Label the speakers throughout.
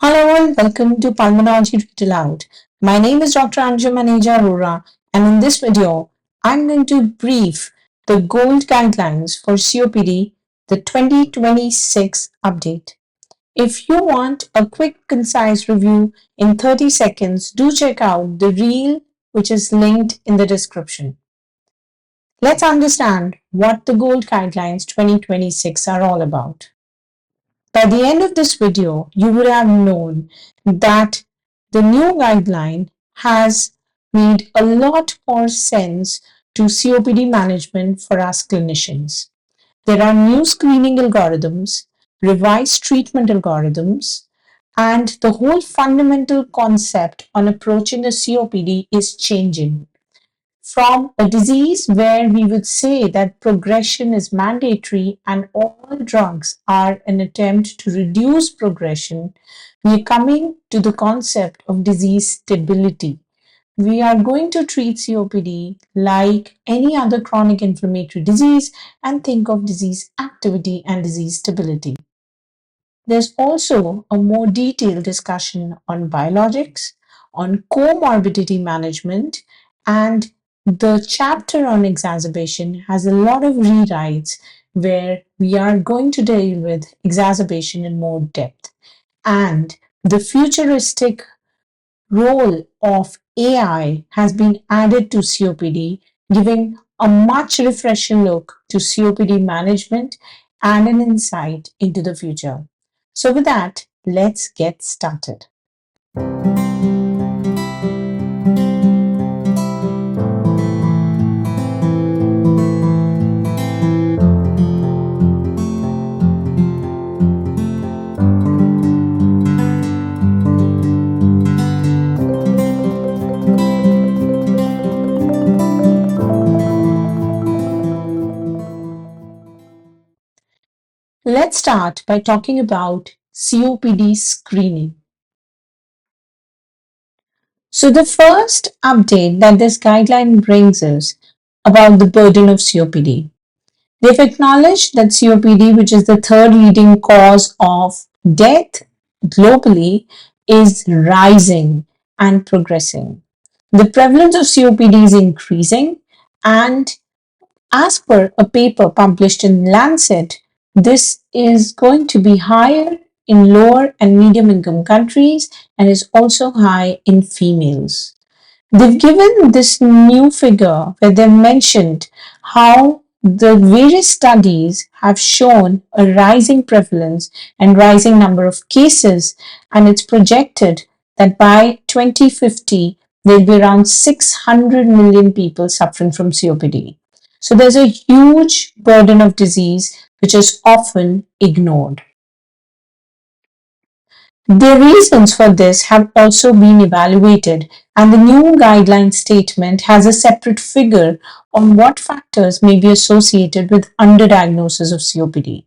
Speaker 1: Hello and welcome to Pulmonology Read Aloud. My name is Dr. Anja Maneja Arora, and in this video, I'm going to brief the GOLD guidelines for COPD, the 2026 update. If you want a quick, concise review in 30 seconds, do check out the reel which is linked in the description. Let's understand what the GOLD guidelines 2026 are all about. By the end of this video, you would have known that the new guideline has made a lot more sense to COPD management for us clinicians. There are new screening algorithms, revised treatment algorithms, and the whole fundamental concept on approaching a COPD is changing. From a disease where we would say that progression is mandatory and all drugs are an attempt to reduce progression, we are coming to the concept of disease stability. We are going to treat COPD like any other chronic inflammatory disease and think of disease activity and disease stability. There's also a more detailed discussion on biologics, on comorbidity management, and the chapter on exacerbation has a lot of rewrites where we are going to deal with exacerbation in more depth. And the futuristic role of AI has been added to COPD, giving a much refreshing look to COPD management and an insight into the future. So, with that, let's get started. Let's start by talking about COPD screening. So, the first update that this guideline brings us about the burden of COPD. They've acknowledged that COPD, which is the third leading cause of death globally, is rising and progressing. The prevalence of COPD is increasing, and as per a paper published in Lancet, this is going to be higher in lower and medium income countries and is also high in females. They've given this new figure where they've mentioned how the various studies have shown a rising prevalence and rising number of cases, and it's projected that by 2050 there'll be around 600 million people suffering from COPD. So there's a huge burden of disease which is often ignored. The reasons for this have also been evaluated, and the new guideline statement has a separate figure on what factors may be associated with underdiagnosis of COPD.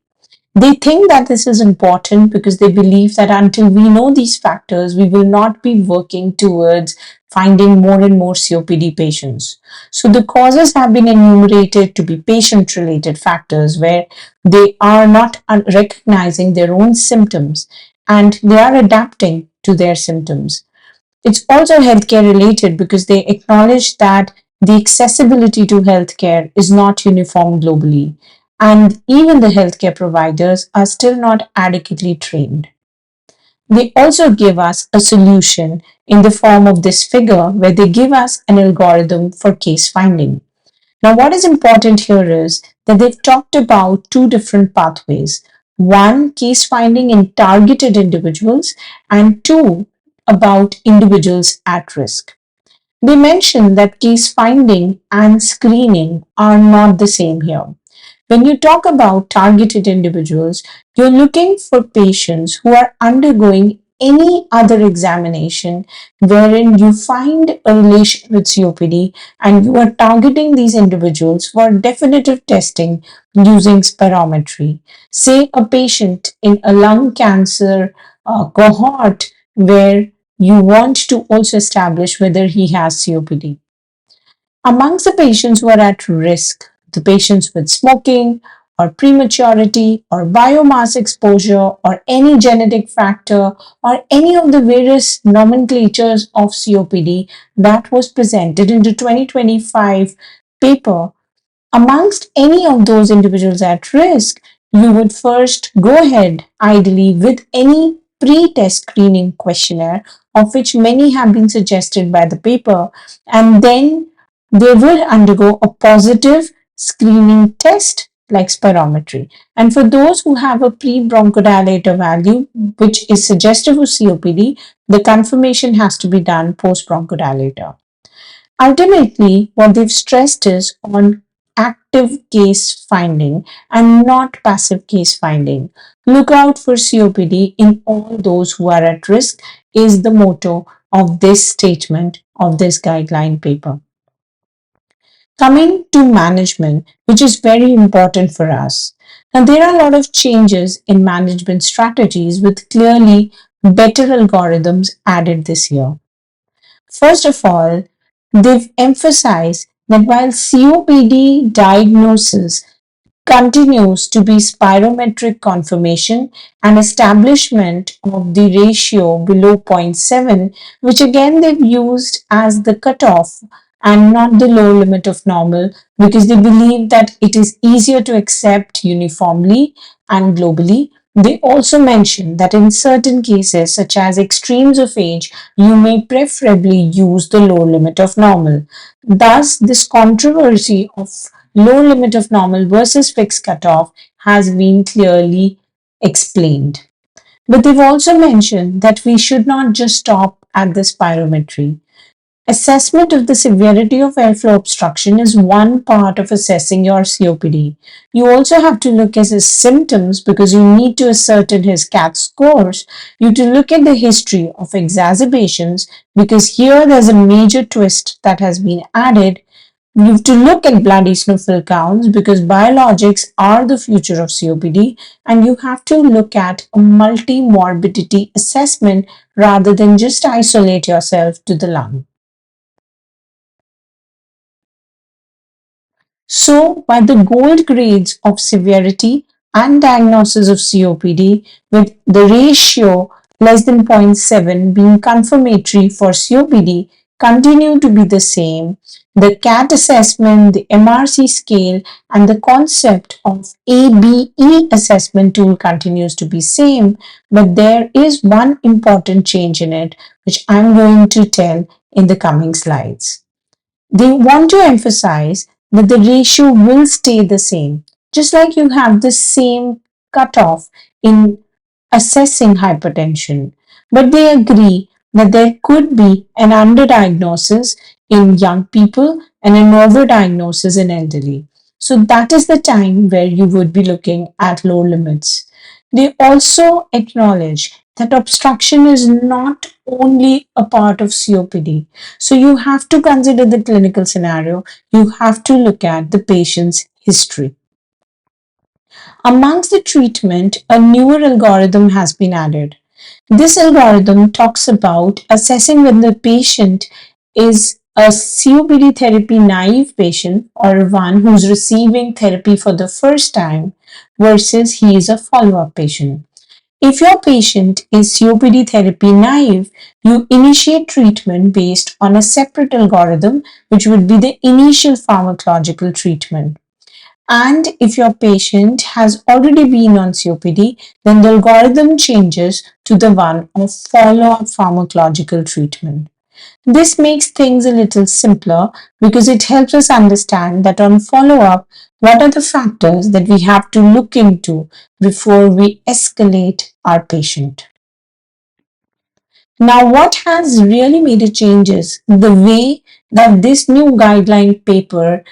Speaker 1: They think that this is important because they believe that until we know these factors, we will not be working towards finding more and more COPD patients. So the causes have been enumerated to be patient-related factors where they are not recognizing their own symptoms and they are adapting to their symptoms. It's also healthcare related because they acknowledge that the accessibility to healthcare is not uniform globally, and even the healthcare providers are still not adequately trained. They also give us a solution in the form of this figure where they give us an algorithm for case finding. Now, what is important here is that they've talked about two different pathways. One, case finding in targeted individuals, and two, about individuals at risk. They mention that case finding and screening are not the same here. When you talk about targeted individuals, you're looking for patients who are undergoing any other examination wherein you find a relation with COPD and you are targeting these individuals for definitive testing using spirometry. Say a patient in a lung cancer cohort where you want to also establish whether he has COPD. Amongst the patients who are at risk, the patients with smoking or prematurity or biomass exposure or any genetic factor or any of the various nomenclatures of COPD that was presented in the 2025 paper, amongst any of those individuals at risk, you would first go ahead ideally with any pre-test screening questionnaire, of which many have been suggested by the paper, and then they will undergo a positive screening test like spirometry. And for those who have a pre-bronchodilator value, which is suggestive of COPD, the confirmation has to be done post-bronchodilator. Ultimately, what they've stressed is on active case finding and not passive case finding. Look out for COPD in all those who are at risk is the motto of this statement of this guideline paper. Coming to management, which is very important for us. Now, there are a lot of changes in management strategies with clearly better algorithms added this year. First of all, they've emphasized that while COPD diagnosis continues to be spirometric confirmation and establishment of the ratio below zero point 0.7, which again they've used as the cutoff and not the lower limit of normal because they believe that it is easier to accept uniformly and globally. They also mention that in certain cases, such as extremes of age, you may preferably use the lower limit of normal. Thus, this controversy of low limit of normal versus fixed cutoff has been clearly explained. But they've also mentioned that we should not just stop at the spirometry. Assessment of the severity of airflow obstruction is one part of assessing your COPD. You also have to look at his symptoms because you need to ascertain his CAT scores. You have to look at the history of exacerbations because here there's a major twist that has been added. You have to look at blood eosinophil counts because biologics are the future of COPD, and you have to look at a multi-morbidity assessment rather than just isolate yourself to the lung. So, by the gold grades of severity and diagnosis of COPD, with the ratio less than zero point 0.7 being confirmatory for COPD, continue to be the same. The CAT assessment, the MRC scale, and the concept of ABE assessment tool continues to be same, but there is one important change in it, which I'm going to tell in the coming slides. They want to emphasize that the ratio will stay the same, just like you have the same cutoff in assessing hypertension. But they agree that there could be an underdiagnosis in young people and an overdiagnosis in elderly. So that is the time where you would be looking at low limits. They also acknowledge that obstruction is not only a part of COPD. So you have to consider the clinical scenario. You have to look at the patient's history. Amongst the treatment, a newer algorithm has been added. This algorithm talks about assessing whether the patient is a COPD therapy naive patient or one who's receiving therapy for the first time versus he is a follow-up patient. If your patient is COPD therapy naive, you initiate treatment based on a separate algorithm, which would be the initial pharmacological treatment. And if your patient has already been on COPD, then the algorithm changes to the one of follow-up pharmacological treatment. This makes things a little simpler because it helps us understand that on follow-up, what are the factors that we have to look into before we escalate our patient. Now, what has really made a change is the way that this new guideline paper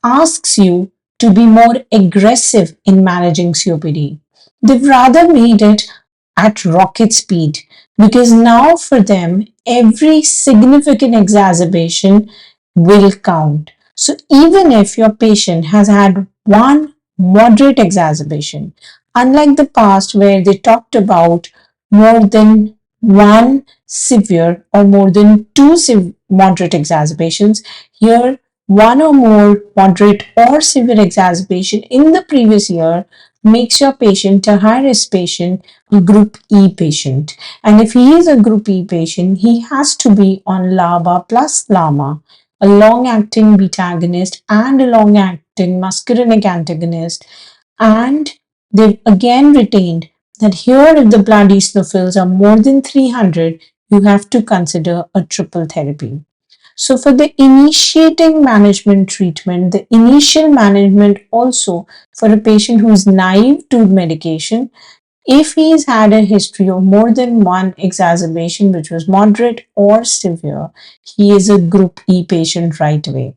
Speaker 1: asks you to be more aggressive in managing COPD. They've rather made it at rocket speed because now for them, every significant exacerbation will count. So even if your patient has had one moderate exacerbation, unlike the past where they talked about more than one severe or more than two moderate exacerbations, here one or more moderate or severe exacerbation in the previous year makes your patient a high risk patient, a group E patient. And if he is a group E patient, he has to be on LABA plus LAMA, a long acting beta agonist and a long acting muscarinic antagonist. And they've again retained that here, if the blood eosinophils are more than 300, you have to consider a triple therapy. So for the initiating management treatment, the initial management also for a patient who is naive to medication, if he's had a history of more than one exacerbation, which was moderate or severe, he is a group E patient right away.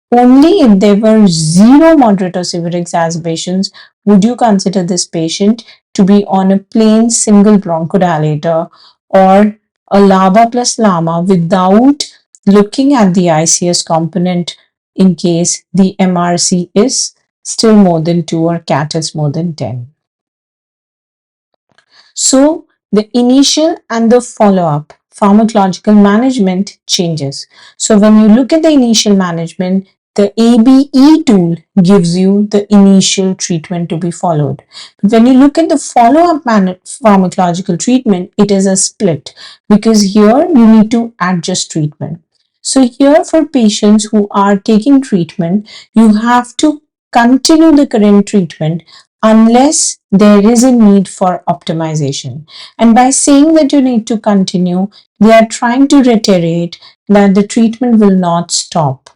Speaker 1: Only if there were zero moderate or severe exacerbations would you consider this patient to be on a plain single bronchodilator or a LABA plus LAMA without looking at the ICS component in case the MRC is still more than 2 or CAT is more than 10. So the initial and the follow-up pharmacological management changes. So when you look at the initial management, the ABE tool gives you the initial treatment to be followed. But when you look at the follow-up pharmacological treatment, it is a split because here you need to adjust treatment. So here for patients who are taking treatment, you have to continue the current treatment unless there is a need for optimization. And by saying that you need to continue, they are trying to reiterate that the treatment will not stop.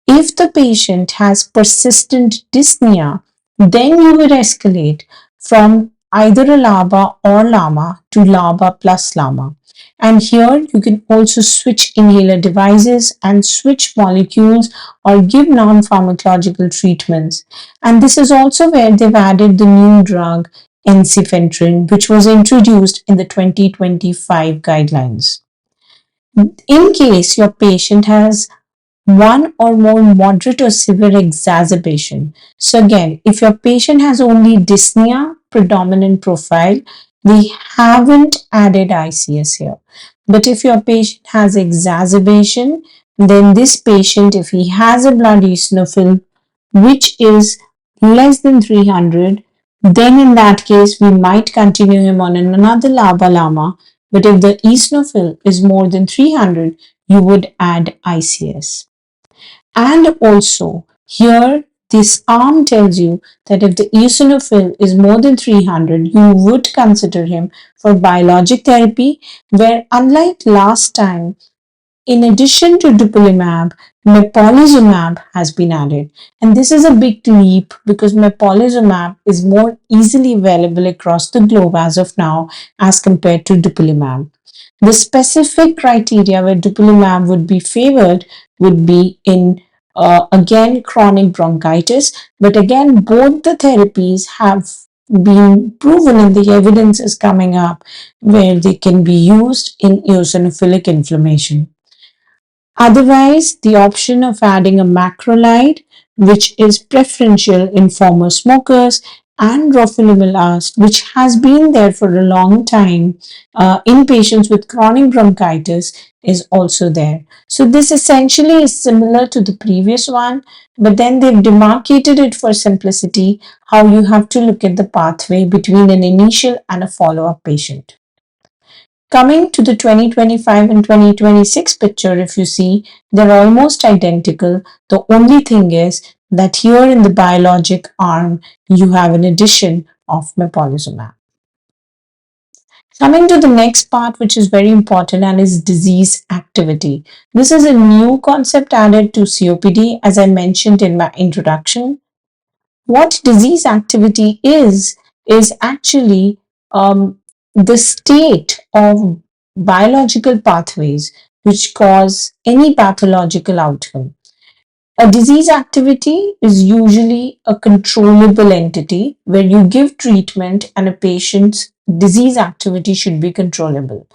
Speaker 1: If the patient has persistent dyspnea, then you would escalate from either a LABA or LAMA to LABA plus LAMA. And here you can also switch inhaler devices and switch molecules or give non-pharmacological treatments. And this is also where they've added the new drug ensifentrine, which was introduced in the 2025 guidelines. In case your patient has one or more moderate or severe exacerbation. So again, if your patient has only dyspnea predominant profile, we haven't added ICS here. But if your patient has exacerbation, then this patient, if he has a blood eosinophil which is less than 300, then in that case we might continue him on another LABA LAMA. But if the eosinophil is more than 300, you would add ICS. And also, here this arm tells you that if the eosinophil is more than 300, you would consider him for biologic therapy, where unlike last time, in addition to dupilumab, mepolizumab has been added. And this is a big leap because mepolizumab is more easily available across the globe as of now as compared to dupilumab. The specific criteria where dupilumab would be favored would be in again chronic bronchitis, but again both the therapies have been proven and the evidence is coming up where they can be used in eosinophilic inflammation. Otherwise, the option of adding a macrolide, which is preferential in former smokers, and roflumilast, which has been there for a long time in patients with chronic bronchitis, is also there. So this essentially is similar to the previous one, but then they've demarcated it for simplicity, how you have to look at the pathway between an initial and a follow-up patient. Coming to the 2025 and 2026 picture, if you see, they're almost identical. The only thing is that here in the biologic arm, you have an addition of mepolizumab. Coming to the next part, which is very important and is disease activity. This is a new concept added to COPD, as I mentioned in my introduction. What disease activity is actually the state of biological pathways which cause any pathological outcome. A disease activity is usually a controllable entity where you give treatment and a patient's disease activity should be controllable.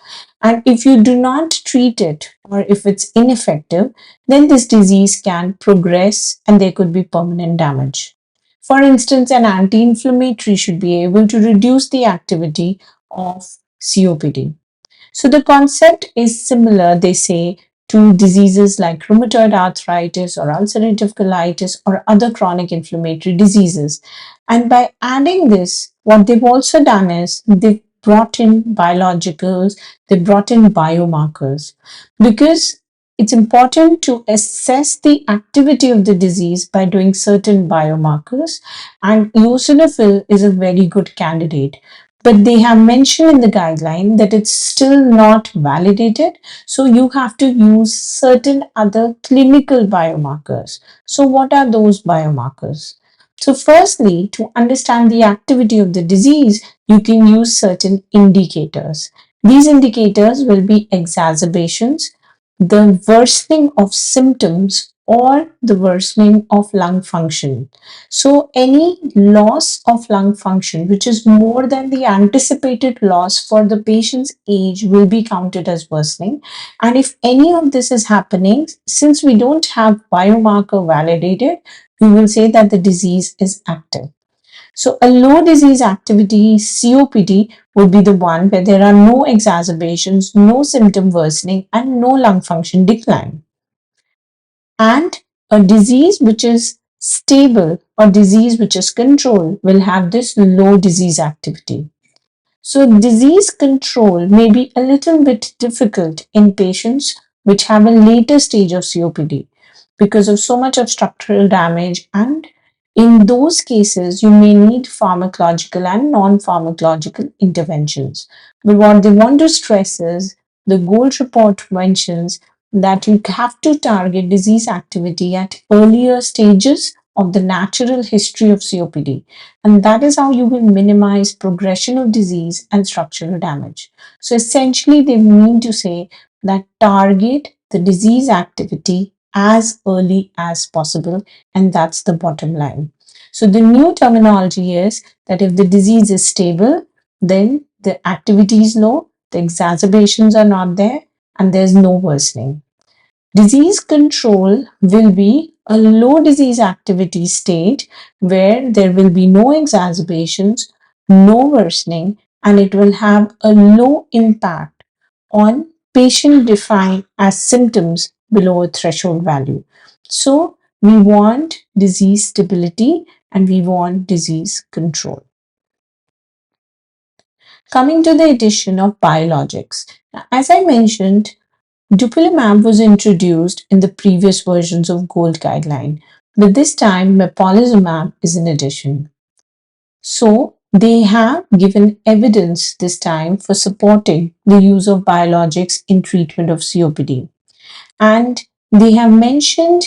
Speaker 1: And if you do not treat it or if it's ineffective, then this disease can progress and there could be permanent damage. For instance, an anti-inflammatory should be able to reduce the activity of COPD. So the concept is similar, they say, to diseases like rheumatoid arthritis or ulcerative colitis or other chronic inflammatory diseases. And by adding this, what they've also done is they've brought in biologicals, they brought in biomarkers, because it's important to assess the activity of the disease by doing certain biomarkers, and eosinophil is a very good candidate. But they have mentioned in the guideline that it's still not validated, so you have to use certain other clinical biomarkers. So, what are those biomarkers? So, firstly, to understand the activity of the disease, you can use certain indicators. These indicators will be exacerbations, the worsening of symptoms, or the worsening of lung function. So, any loss of lung function, which is more than the anticipated loss for the patient's age, will be counted as worsening. And if any of this is happening, since we don't have biomarker validated, we will say that the disease is active. So a low disease activity COPD would be the one where there are no exacerbations, no symptom worsening, and no lung function decline. And a disease which is stable or disease which is controlled will have this low disease activity. So disease control may be a little bit difficult in patients which have a later stage of COPD because of so much of structural damage, and in those cases you may need pharmacological and non-pharmacological interventions. But what they want to stress is the GOLD report mentions that you have to target disease activity at earlier stages of the natural history of COPD, and that is how you will minimize progression of disease and structural damage. So essentially, they mean to say that target the disease activity as early as possible, and that's the bottom line. So the new terminology is that if the disease is stable, then the activity is low, the exacerbations are not there, and there's no worsening. Disease control will be a low disease activity state where there will be no exacerbations, no worsening, and it will have a low impact on patient defined as symptoms below a threshold value. So we want disease stability and we want disease control. Coming to the addition of biologics. As I mentioned, dupilumab was introduced in the previous versions of GOLD guideline, but this time mepolizumab is in addition. So they have given evidence this time for supporting the use of biologics in treatment of COPD. And they have mentioned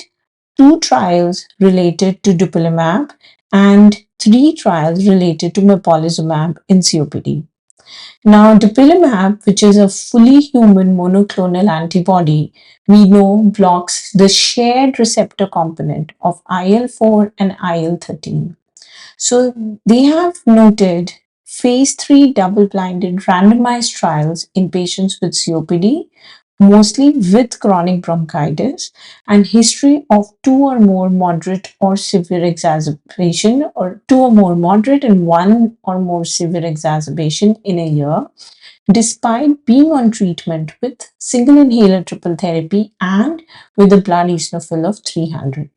Speaker 1: 2 trials related to dupilumab and 3 trials related to mepolizumab in COPD. Now, dupilumab, which is a fully human monoclonal antibody, we know blocks the shared receptor component of IL-4 and IL-13. So they have noted phase 3 double-blinded randomized trials in patients with COPD, mostly with chronic bronchitis, and history of 2 or more moderate or severe exacerbation, or 2 or more moderate and 1 or more severe exacerbation in a year, despite being on treatment with single inhaler triple therapy and with a blood eosinophil of 300.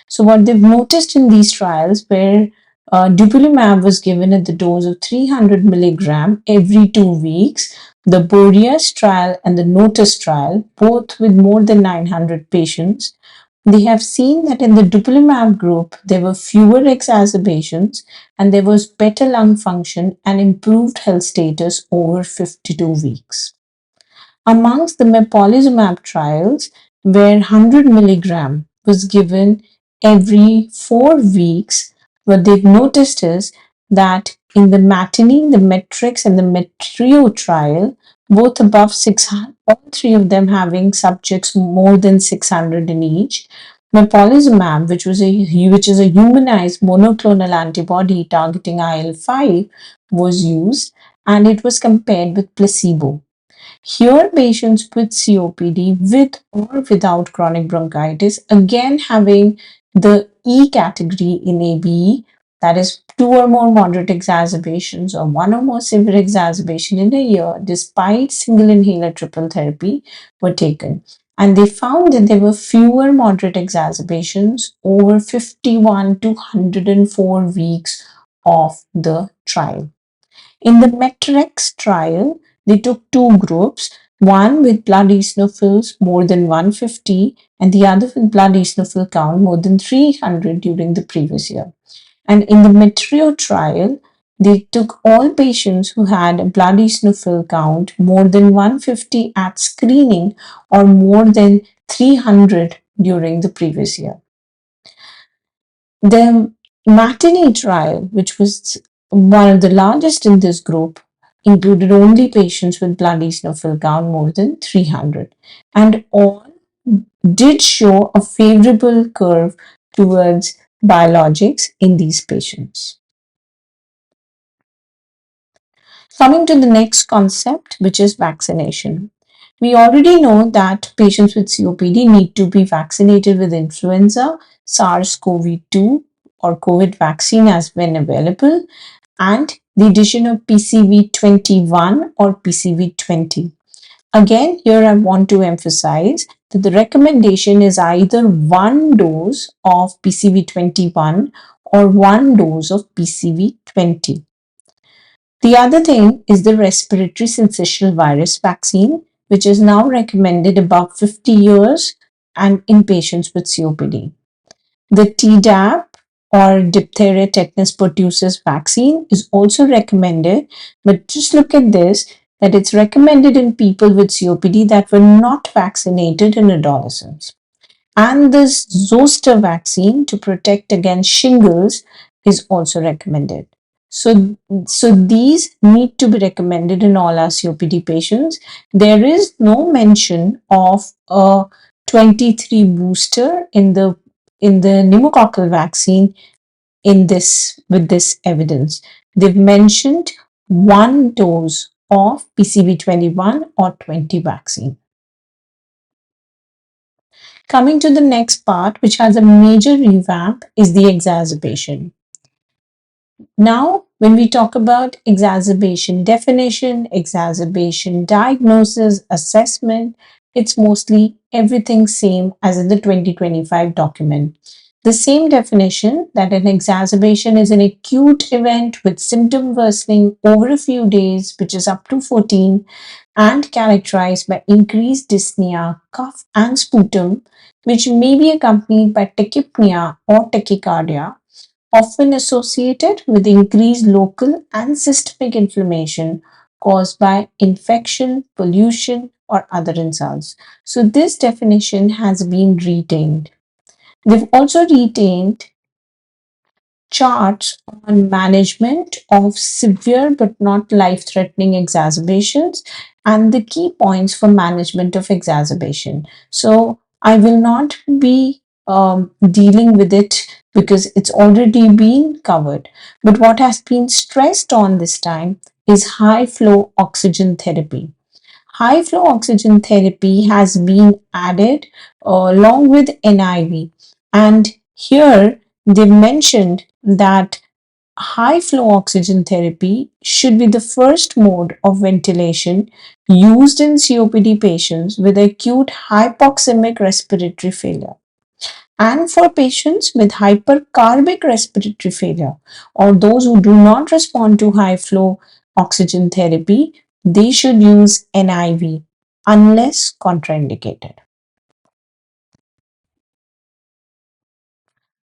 Speaker 1: So what they've noticed in these trials, where dupilumab was given at the dose of 300 milligram every 2 weeks, the Boreas trial and the Notice trial, both with more than 900 patients, they have seen that in the dupilumab group, there were fewer exacerbations and there was better lung function and improved health status over 52 weeks. Amongst the mepolizumab trials, where 100 milligram was given every 4 weeks, what they've noticed is that in the Matinee, the Matrix, and the Metrio trial, both above 600, all 3 of them having subjects more than 600 in each, mepolizumab, which is a humanized monoclonal antibody targeting IL-5, was used, and it was compared with placebo. Here, patients with COPD with or without chronic bronchitis, again having the E category in ABE, that is 2 or more moderate exacerbations or 1 or more severe exacerbation in a year, despite single inhaler triple therapy, were taken. and they found that there were fewer moderate exacerbations over 51 to 104 weeks of the trial. In the Metrex trial, they took two groups, one with blood eosinophils more than 150 and the other with blood eosinophil count more than 300 during the previous year. And in the Metrio trial, they took all patients who had a blood eosinophil count more than 150 at screening or more than 300 during the previous year. The matinee trial, which was one of the largest in this group, included only patients with blood eosinophil count more than 300, and all did show a favorable curve towards biologics in these patients. Coming to the next concept, which is vaccination. We already know that patients with COPD need to be vaccinated with influenza, SARS-CoV-2 or COVID vaccine as when available, and the addition of PCV21 or PCV20. Again, here I want to emphasize that the recommendation is either one dose of PCV21 or one dose of PCV20. The other thing is the respiratory syncytial virus vaccine, which is now recommended above 50 years and in patients with COPD. The Tdap or diphtheria tetanus pertussis vaccine is also recommended, but just look at this, that it's recommended in people with COPD that were not vaccinated in adolescence. And this zoster vaccine to protect against shingles is also recommended. So these need to be recommended in all our COPD patients. There is no mention of a 23 booster in the pneumococcal vaccine in this with this evidence. They've mentioned one dose of PCV21 or 20 vaccine. Coming to the next part, which has a major revamp, is the exacerbation. Now, when we talk about exacerbation definition, exacerbation diagnosis, assessment, it's mostly everything same as in the 2025 document. The same definition that an exacerbation is an acute event with symptom worsening over a few days, which is up to 14, and characterized by increased dyspnea, cough, and sputum, which may be accompanied by tachypnea or tachycardia, often associated with increased local and systemic inflammation caused by infection, pollution, or other insults. So this definition has been retained. They've also retained charts on management of severe but not life-threatening exacerbations and the key points for management of exacerbation. So I will not be dealing with it because it's already been covered. But what has been stressed on this time is high flow oxygen therapy. High flow oxygen therapy has been added along with NIV, and here they've mentioned that high flow oxygen therapy should be the first mode of ventilation used in COPD patients with acute hypoxemic respiratory failure. And for patients with hypercarbic respiratory failure or those who do not respond to high flow oxygen therapy, they should use NIV unless contraindicated.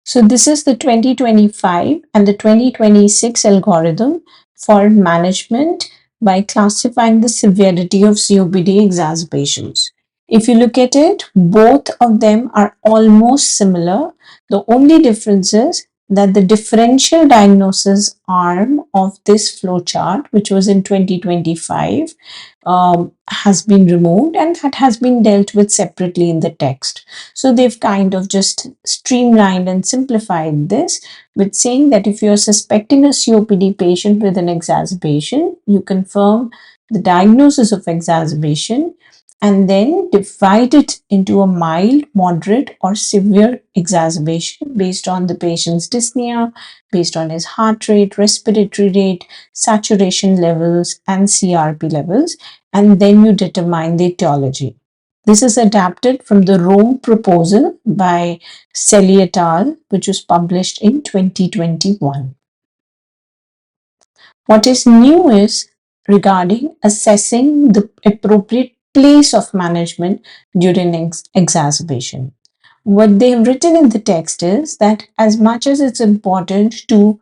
Speaker 1: So this is the 2025 and the 2026 algorithm for management by classifying the severity of COPD exacerbations. If you look at it, both of them are almost similar. The only difference is that the differential diagnosis arm of this flowchart, which was in 2025, has been removed and that has been dealt with separately in the text. So they've kind of just streamlined and simplified this with saying that if you're suspecting a COPD patient with an exacerbation, you confirm the diagnosis of exacerbation and then divide it into a mild, moderate, or severe exacerbation based on the patient's dyspnea, based on his heart rate, respiratory rate, saturation levels, and CRP levels, and then you determine the etiology. This is adapted from the Rome proposal by Selye et al., which was published in 2021. What is new is regarding assessing the appropriate place of management during exacerbation. What they have written in the text is that as much as it's important to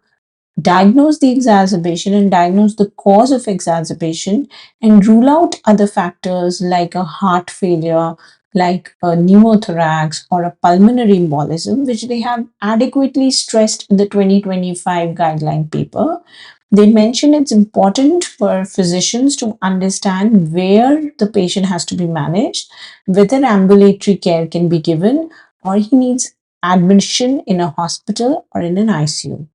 Speaker 1: diagnose the exacerbation and diagnose the cause of exacerbation and rule out other factors like a heart failure, like a pneumothorax or a pulmonary embolism, which they have adequately stressed in the 2025 guideline paper. They mention it's important for physicians to understand where the patient has to be managed, whether ambulatory care can be given, or he needs admission in a hospital or in an ICU.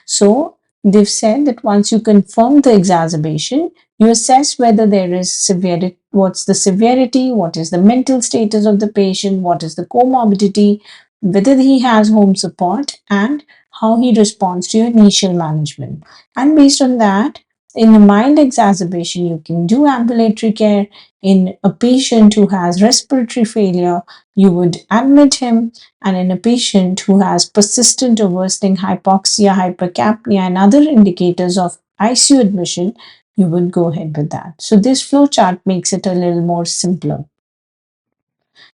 Speaker 1: So they've said that once you confirm the exacerbation, you assess whether there is severity, what's the severity, what is the mental status of the patient, what is the comorbidity, whether he has home support, and how he responds to your initial management. And based on that, in a mild exacerbation, you can do ambulatory care. In a patient who has respiratory failure, you would admit him, and in a patient who has persistent or worsening hypoxia, hypercapnia, and other indicators of ICU admission, you would go ahead with that. So this flow chart makes it a little more simpler.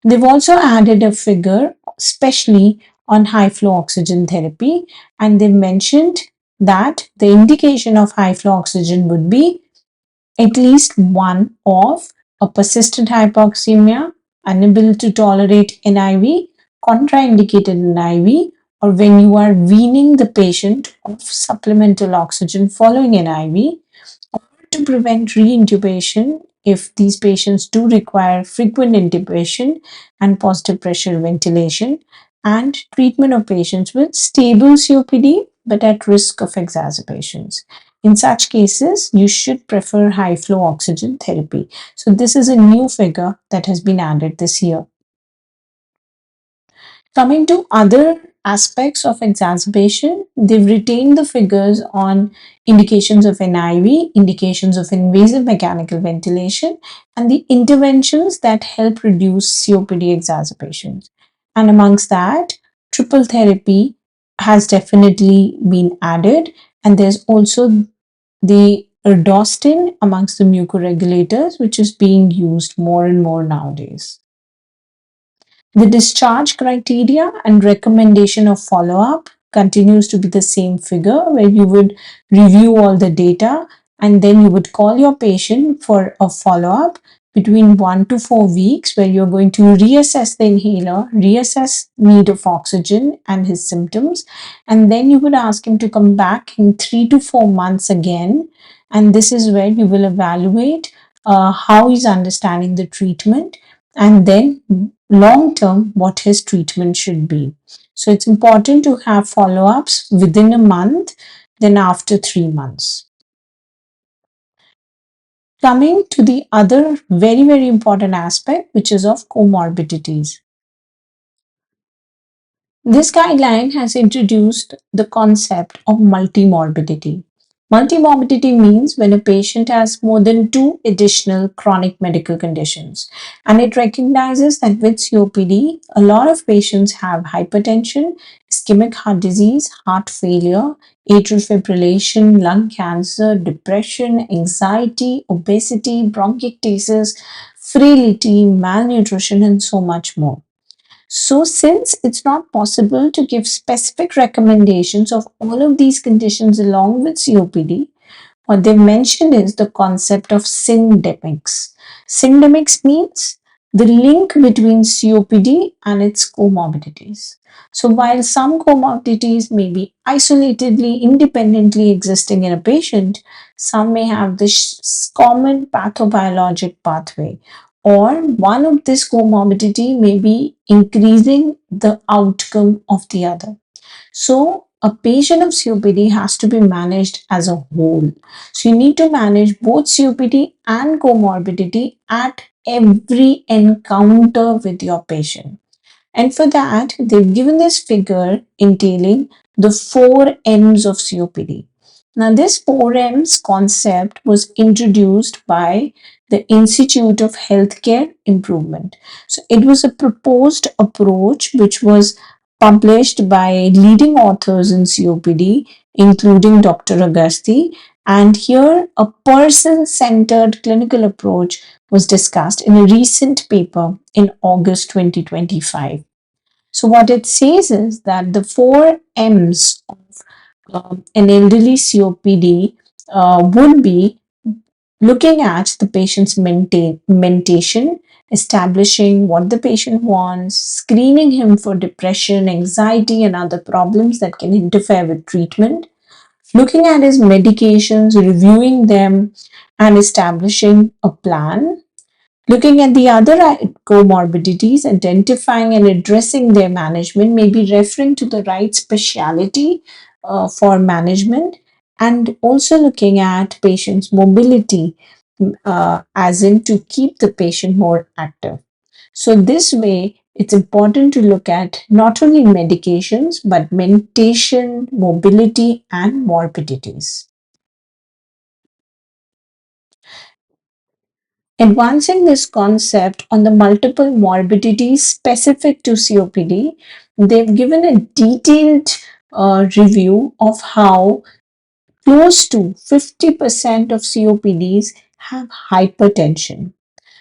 Speaker 1: They've also added a figure, especially on high flow oxygen therapy, and they've mentioned that the indication of high flow oxygen would be at least one of a persistent hypoxemia, unable to tolerate NIV, contraindicated NIV, or when you are weaning the patient of supplemental oxygen following NIV, or to prevent reintubation if these patients do require frequent intubation and positive pressure ventilation, and treatment of patients with stable COPD but at risk of exacerbations. In such cases, you should prefer high flow oxygen therapy. So, this is a new figure that has been added this year. Coming to other aspects of exacerbation, they've retained the figures on indications of NIV, indications of invasive mechanical ventilation, and the interventions that help reduce COPD exacerbations. And amongst that, triple therapy has definitely been added, and there's also the erdostin amongst the mucoregulators, which is being used more and more nowadays. The discharge criteria and recommendation of follow up continues to be the same figure, where you would review all the data and then you would call your patient for a follow up between 1 to 4 weeks, where you're going to reassess the inhaler, reassess need of oxygen and his symptoms, and then you would ask him to come back in 3 to 4 months again. And this is where you will evaluate how he's understanding the treatment, and then long term what his treatment should be. So it's important to have follow ups within a month, then after 3 months. Coming to the other very, very important aspect, which is of comorbidities. This guideline has introduced the concept of multimorbidity. Multimorbidity means when a patient has more than two additional chronic medical conditions, and it recognizes that with COPD, a lot of patients have hypertension, ischemic heart disease, heart failure, atrial fibrillation, lung cancer, depression, anxiety, obesity, bronchiectasis, frailty, malnutrition, and so much more. So, since it's not possible to give specific recommendations of all of these conditions along with COPD, what they mentioned is the concept of syndemics. Syndemics means the link between COPD and its comorbidities. So, while some comorbidities may be isolatedly, independently existing in a patient, some may have this common pathobiologic pathway, or one of this comorbidity may be increasing the outcome of the other. So, a patient of COPD has to be managed as a whole. So, you need to manage both COPD and comorbidity at every encounter with your patient. And for that, they've given this figure entailing the four M's of COPD. Now, this 4Ms concept was introduced by the Institute of Healthcare Improvement. So, it was a proposed approach which was published by leading authors in COPD, including Dr. Agasti. And here, a person centered clinical approach was discussed in a recent paper in August 2025. So, what it says is that the 4Ms of an elderly COPD would be looking at the patient's mentation, establishing what the patient wants, screening him for depression, anxiety, and other problems that can interfere with treatment, looking at his medications, reviewing them, and establishing a plan. Looking at the other comorbidities, identifying and addressing their management, maybe referring to the right specialty for management, and also looking at patient's mobility, as in to keep the patient more active. So, this way, it's important to look at not only medications but mentation, mobility, and morbidities. Advancing this concept on the multiple morbidities specific to COPD, they've given a detailed review of how close to 50% of COPDs have hypertension.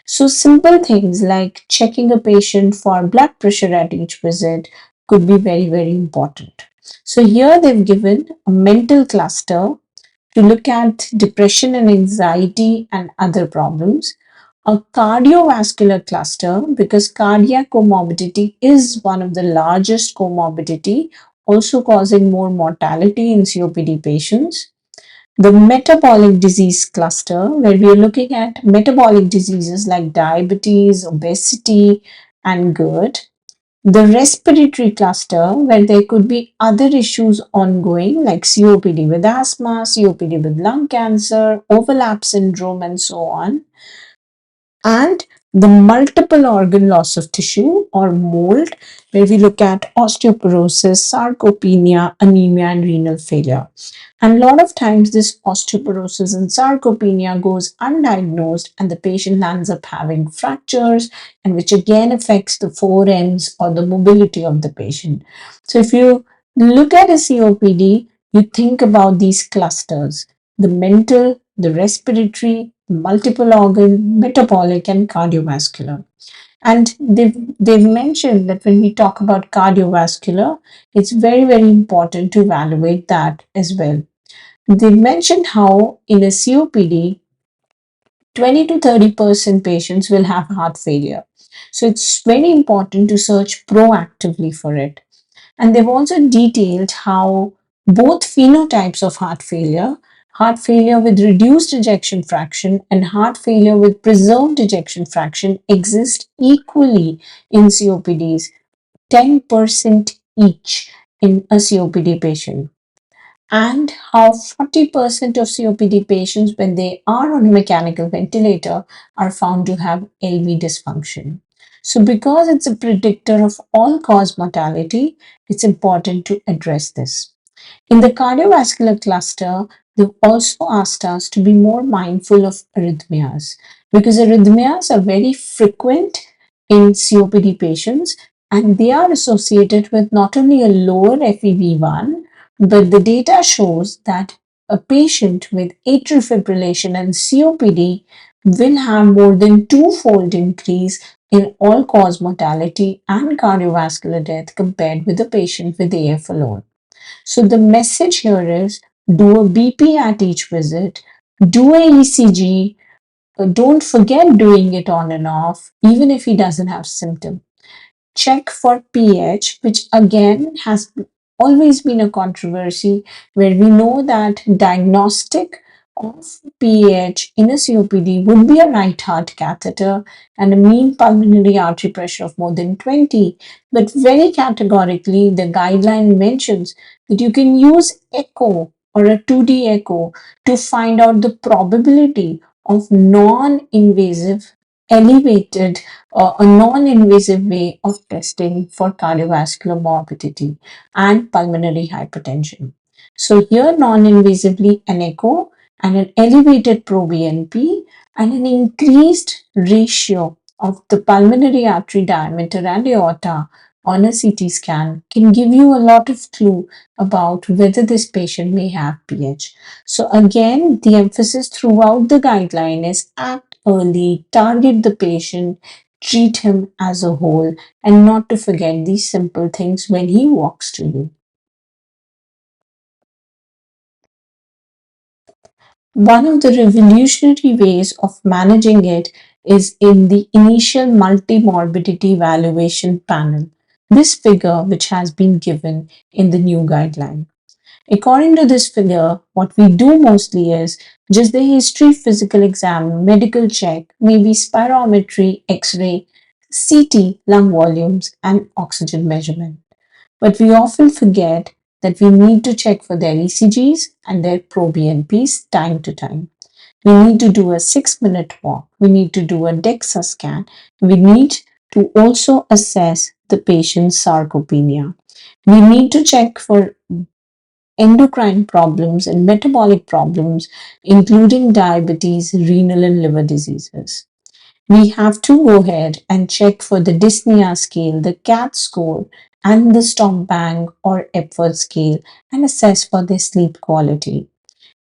Speaker 1: So, simple things like checking a patient for blood pressure at each visit could be very, very important. So, here they've given a mental cluster to look at depression and anxiety and other problems, a cardiovascular cluster because cardiac comorbidity is one of the largest comorbidity, also causing more mortality in COPD patients. The metabolic disease cluster, where we are looking at metabolic diseases like diabetes, obesity, and GERD. The respiratory cluster, where there could be other issues ongoing like COPD with asthma, COPD with lung cancer, overlap syndrome, and so on. And the multiple organ loss of tissue or mold, where we look at osteoporosis, sarcopenia, anemia, and renal failure. And a lot of times, this osteoporosis and sarcopenia goes undiagnosed, and the patient ends up having fractures, and which again affects the 4Ms or the mobility of the patient. So, if you look at a COPD, you think about these clusters: the mental, the respiratory, multiple organ, metabolic, and cardiovascular. And they've mentioned that when we talk about cardiovascular, it's very, very important to evaluate that as well. They mentioned how in a COPD, 20 to 30% patients will have heart failure. So it's very important to search proactively for it. And they've also detailed how both phenotypes of heart failure with reduced ejection fraction and heart failure with preserved ejection fraction, exist equally in COPDs, 10% each in a COPD patient, and how 40% of COPD patients, when they are on a mechanical ventilator, are found to have LV dysfunction. So, because it's a predictor of all cause mortality, it's important to address this. In the cardiovascular cluster, they've also asked us to be more mindful of arrhythmias because arrhythmias are very frequent in COPD patients and they are associated with not only a lower FEV1, but the data shows that a patient with atrial fibrillation and COPD will have more than twofold increase in all cause mortality and cardiovascular death compared with a patient with AF alone. So the message here is do a BP at each visit, do a ECG, don't forget doing it on and off, even if he doesn't have symptom. Check for pH, which again has always been a controversy where we know that diagnostic of pH in a COPD would be a right heart catheter and a mean pulmonary artery pressure of more than 20. But very categorically, the guideline mentions that you can use echo or a 2D echo to find out the probability of non-invasive elevated a non-invasive way of testing for cardiovascular morbidity and pulmonary hypertension. So here non-invasively an echo and an elevated pro-BNP and an increased ratio of the pulmonary artery diameter and aorta on a CT scan can give you a lot of clue about whether this patient may have PH. So again, the emphasis throughout the guideline is act early, target the patient, treat him as a whole, and not to forget these simple things when he walks to you. One of the revolutionary ways of managing it is in the initial multi-morbidity evaluation panel, this figure which has been given in the new guideline. According to this figure, what we do mostly is just the history, physical exam, medical check, maybe spirometry, X-ray, CT, lung volumes, and oxygen measurement. But we often forget that we need to check for their ECGs and their pro-BNPs time to time. We need to do a 6-minute walk. We need to do a DEXA scan. We need to also assess the patient's sarcopenia. We need to check for endocrine problems and metabolic problems, including diabetes, renal, and liver diseases. We have to go ahead and check for the dyspnea scale, the CAT score, and the stop bang or Epworth scale and assess for their sleep quality.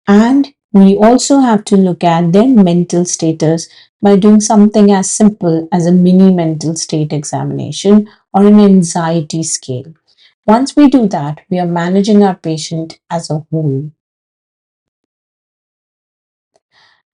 Speaker 1: And we also have to look at their mental status by doing something as simple as a mini mental state examination or an anxiety scale. Once we do that, we are managing our patient as a whole.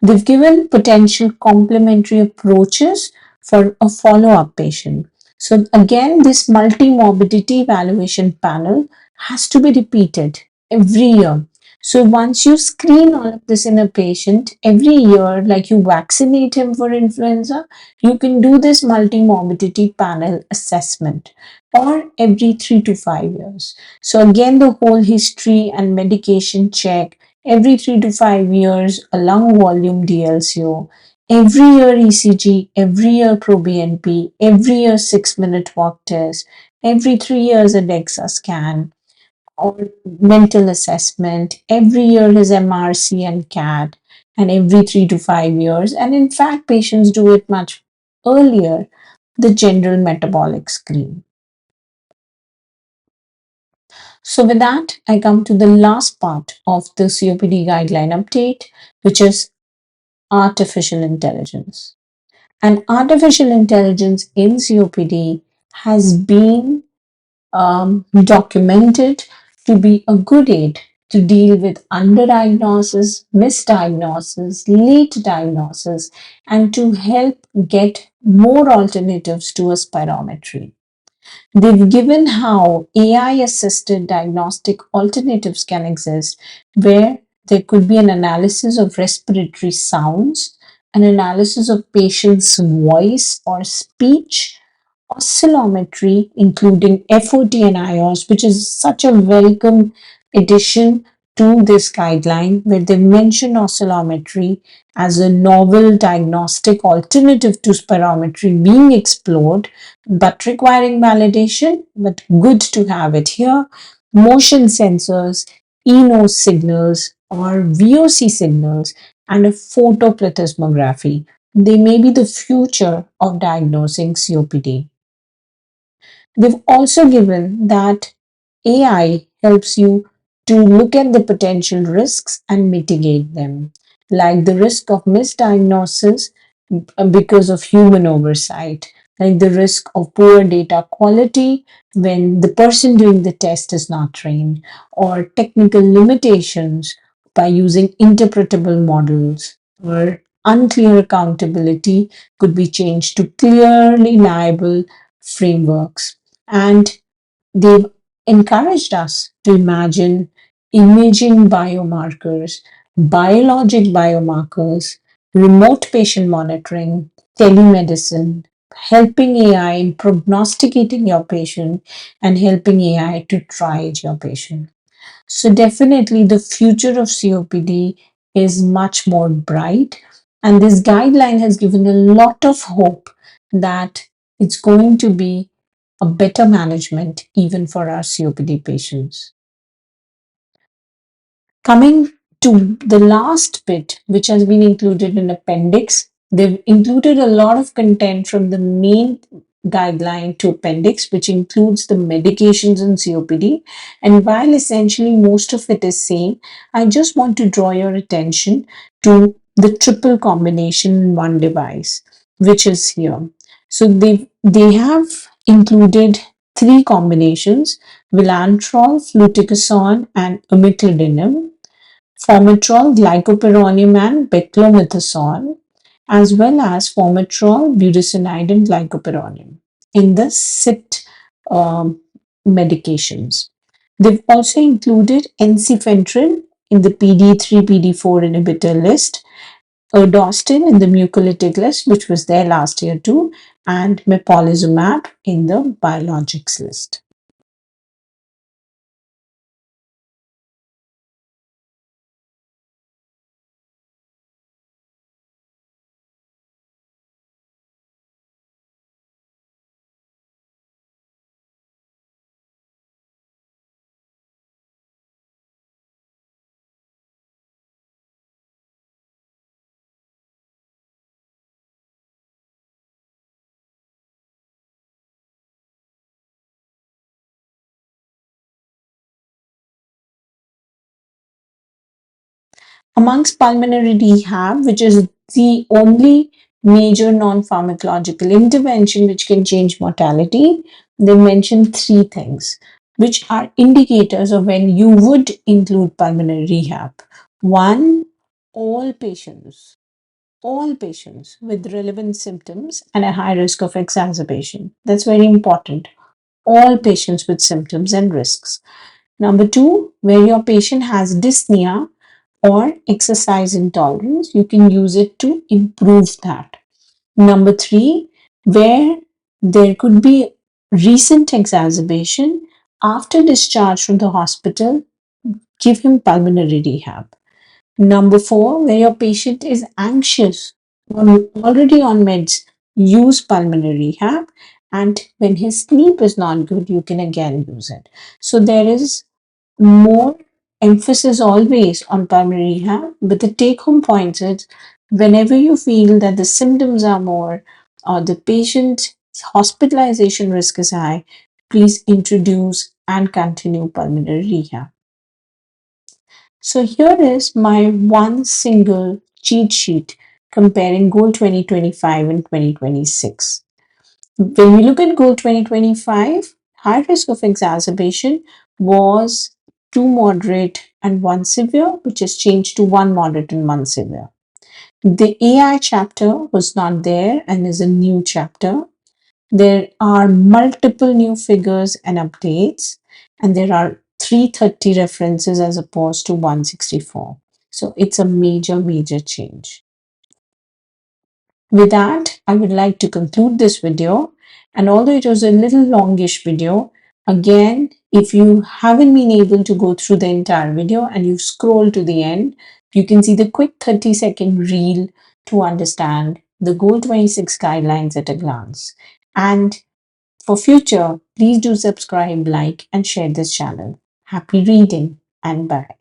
Speaker 1: They've given potential complementary approaches for a follow-up patient. So again, this multi-morbidity evaluation panel has to be repeated every year. So once you screen all of this in a patient, every year, like you vaccinate him for influenza, you can do this multi-morbidity panel assessment or every 3 to 5 years. So again, the whole history and medication check every 3 to 5 years, a lung volume DLCO, every year ECG, every year proBNP, every year 6-minute walk test, every 3 years a DEXA scan or mental assessment, every year his MRC and CAT, and every 3 to 5 years. And in fact, patients do it much earlier, the general metabolic screen. So with that, I come to the last part of the COPD guideline update, which is artificial intelligence. And artificial intelligence in COPD has been documented to be a good aid to deal with underdiagnosis, misdiagnosis, late diagnosis, and to help get more alternatives to a spirometry. They've given how AI assisted diagnostic alternatives can exist, where there could be an analysis of respiratory sounds, an analysis of patient's voice or speech, oscillometry, including FOT and IOS, which is such a welcome addition to this guideline, where they mention oscillometry as a novel diagnostic alternative to spirometry being explored, but requiring validation, but good to have it here. Motion sensors, eNOS signals, or VOC signals, and a photoplethysmography. They may be the future of diagnosing COPD. They've also given that AI helps you to look at the potential risks and mitigate them, like the risk of misdiagnosis because of human oversight, like the risk of poor data quality when the person doing the test is not trained, or technical limitations by using interpretable models, or unclear accountability could be changed to clearly liable frameworks. And they've encouraged us to imagine imaging biomarkers, biologic biomarkers, remote patient monitoring, telemedicine, helping AI in prognosticating your patient, and helping AI to triage your patient. So, definitely, the future of COPD is much more bright, and this guideline has given a lot of hope that it's going to be a better management even for our COPD patients. Coming to the last bit, which has been included in appendix, they've included a lot of content from the main guideline to appendix, which includes the medications in COPD. And while essentially most of it is same, I just want to draw your attention to the triple combination in one device, which is here. So they have included three combinations: vilantrol, fluticasone, and imidaclidine, formoterol, glycopyrronium, and beclomethasone, as well as formoterol, budesonide, and glycopyrronium in the SIT um, medications. They've also included ensifentrine in the PD3, PD4 inhibitor list, erdostin in the mucolytic list, which was there last year too, and mepolizumab in the biologics list. Amongst pulmonary rehab, which is the only major non-pharmacological intervention which can change mortality, they mention three things which are indicators of when you would include pulmonary rehab. One, all patients, all patients with relevant symptoms and a high risk of exacerbation. That's very important. All patients with symptoms and risks. Number two, where your patient has dyspnea or exercise intolerance, you can use it to improve that. Number three, where there could be recent exacerbation after discharge from the hospital, give him pulmonary rehab. Number four, where your patient is anxious or already on meds, use pulmonary rehab. And when his sleep is not good, you can again use it. So there is more emphasis always on pulmonary rehab, but the take home point is whenever you feel that the symptoms are more or the patient's hospitalization risk is high, please introduce and continue pulmonary rehab. So here is my one single cheat sheet comparing goal 2025 and 2026. When we look at goal 2025, high risk of exacerbation was two moderate and one severe, which has changed to one moderate and one severe. The AI chapter was not there and is a new chapter. There are multiple new figures and updates, and there are 330 references as opposed to 164. So it's a major, major change. With that, I would like to conclude this video. And although it was a little longish video, again, if you haven't been able to go through the entire video and you scroll to the end, you can see the quick 30-second reel to understand the Goal 26 guidelines at a glance. And for future, please do subscribe, like, and share this channel. Happy reading and bye.